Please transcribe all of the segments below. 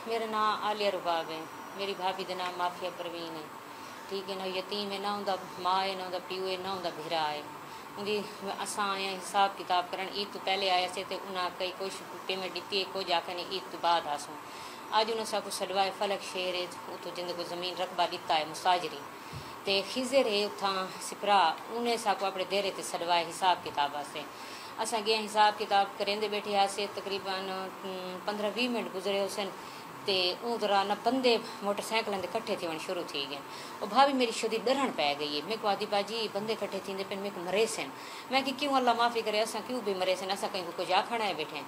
मेरा नाम आलिया रुबाब है। मेरी भाभी का नाम माफिया परवीन है। ठीक है ना, यतीम है ना, उनका माँ है ना, उनका प्यो है ना, उनका भिरा है। उनकी असा आया हिसाब किताब कर ईद तो पहले आया से तो उन्हें कई कुछ पेमेंट दी है, कुछ आखिर ने ईद तो बाद आसूँ। अज उन्हें सब कुछ सलवाए फलक शेर है, उतो जिंद को जमीन रकबा दिता है मुसाजरी ते खिजर है उथा सिपरा उन्हें सब अपने देरे ते सलवाए हिसाब किताब से। असा गए हिसाब किताब करेंदे बैठे आसे तकरीबन 15-20 मिनट गुजरे उसन ते दौरान बंदे मोटरसाइकिलों के कट्ठे थे शुरू थी गए। और भाभी मेरी शुदी डरन पै गई है। मेरे को आदि बाजी बंदे कट्ठे थी पे मेरे को मरे सन। मैं कि क्यों अल्लाह माफ़ी करे, असा क्यों भी मरे सन, असा कहीं को कुछ आखना है बैठे।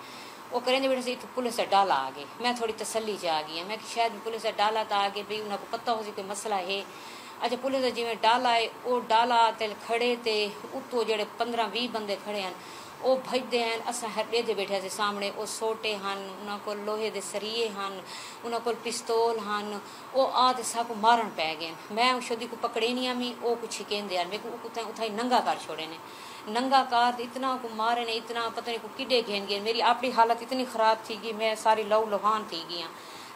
वो करेंदे बैठे से इतने पुलिस डाला आ गए। मैं थोड़ी तसली च आ गई। मैं कि शायद पुलिस डाला तो आ गए भाई उन्हें को पता हो कोई मसला है। अच्छा पुलिस जिमें डाला है वो डाला ते खड़े ते उत्तों जेड़े 15-20 बंदे खड़े हैं वो भजते हैं। असा हटे दे बैठे से सामने वो सोटे हैं, उन्होंने को लोहे के सरिये हैं, उन्होंने को पिस्तौल हैं। वो आते सब को मारन पै गए। मैं शुद्धी को पकड़े नहीं आमी वो कुछ छिकेंदे हैं। मेरे को उतना नंगा कर छोड़े ने, नंगा कार इतना को मारे ने, इतना पता नहीं को किडे घेन गए। मेरी अपनी हालत इतनी ख़राब थी कि मैं सारी लहू लुहान थी गई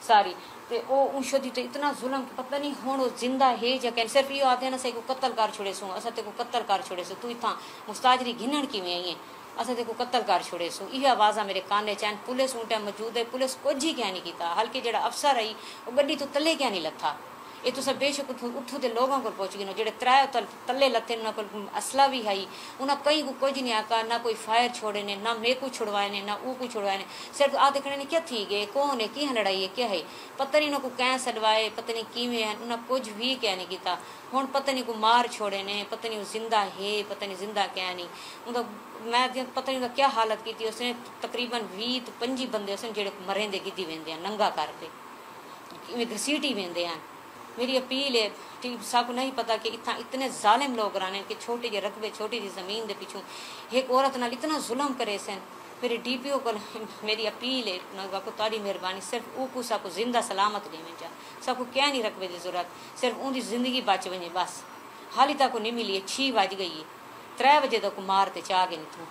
सारी। ते ओ शुद्धी तो इतना जुल्म पता नहीं हुण वो जिंदा है या कैन। सिर्फ यो आते ना सही को कत्ल कर छोड़े सो, असा ते को कत्ल कर छोड़े सो, तू इतना मुस्ताजरी घिनण किवें आई है, असा ते को कत्ल कर छोड़े सो। यह आवाज़ा मेरे काने चैन। पुलिस ऊँटा मौजूद है, पुलिस कुछ ही क्या नहीं किया। हल्के जड़ा अफसर आई वो गड्डी तो तले क्या नहीं लथा। ये तो सब बेशक उठू के लोगों को पहुँच गए जेडे त्रै तले लथे उन्होंने को असला भी है। उन्हें कहीं को कुछ नहीं आका, ना कोई फायर छोड़े ने, ना मेरे को छुड़वाए ने, ना वो को छुड़वाए ने। सिर्फ आ देखने ने क्या थी गए, कौन है, की लड़ाई है, क्या है पता नहीं। उन्होंने को कैं सलवाए पता नहीं किमें हैं, उन्हें कुछ भी क्या नहीं किया। हुण पता नहीं को मार छोड़े ने, पता नहीं वो जिंदा है पता नहीं जिंदा क्या नहीं। उनका मैं पता नहीं क्या हालत की थी। उसने तकरीबन 20-25 बंदे उसने जेड़े मरेंदे गिद्दी वेंदे हैं नंगा करके घसीटी वेंदे हैं। मेरी अपील है ठीक सबको नहीं पता कि इतने जालिम लोग रहने कि छोटे जे रकबे छोटी जी जमीन के पिछू एक औरत नाल इतना जुल्म करे सन। मेरे DPO को मेरी अपील है बापू तारी मेहरबानी सिर्फ ऊ सबको जिंदा सलामत देवे जा। सबको क्या नहीं रकबे की जरूरत, सिर्फ उनकी जिंदगी बच वजे बस। हाली तक नहीं मिली है। 6 बज गई है, 3 बजे तक मार ते चाह गए नहीं तू।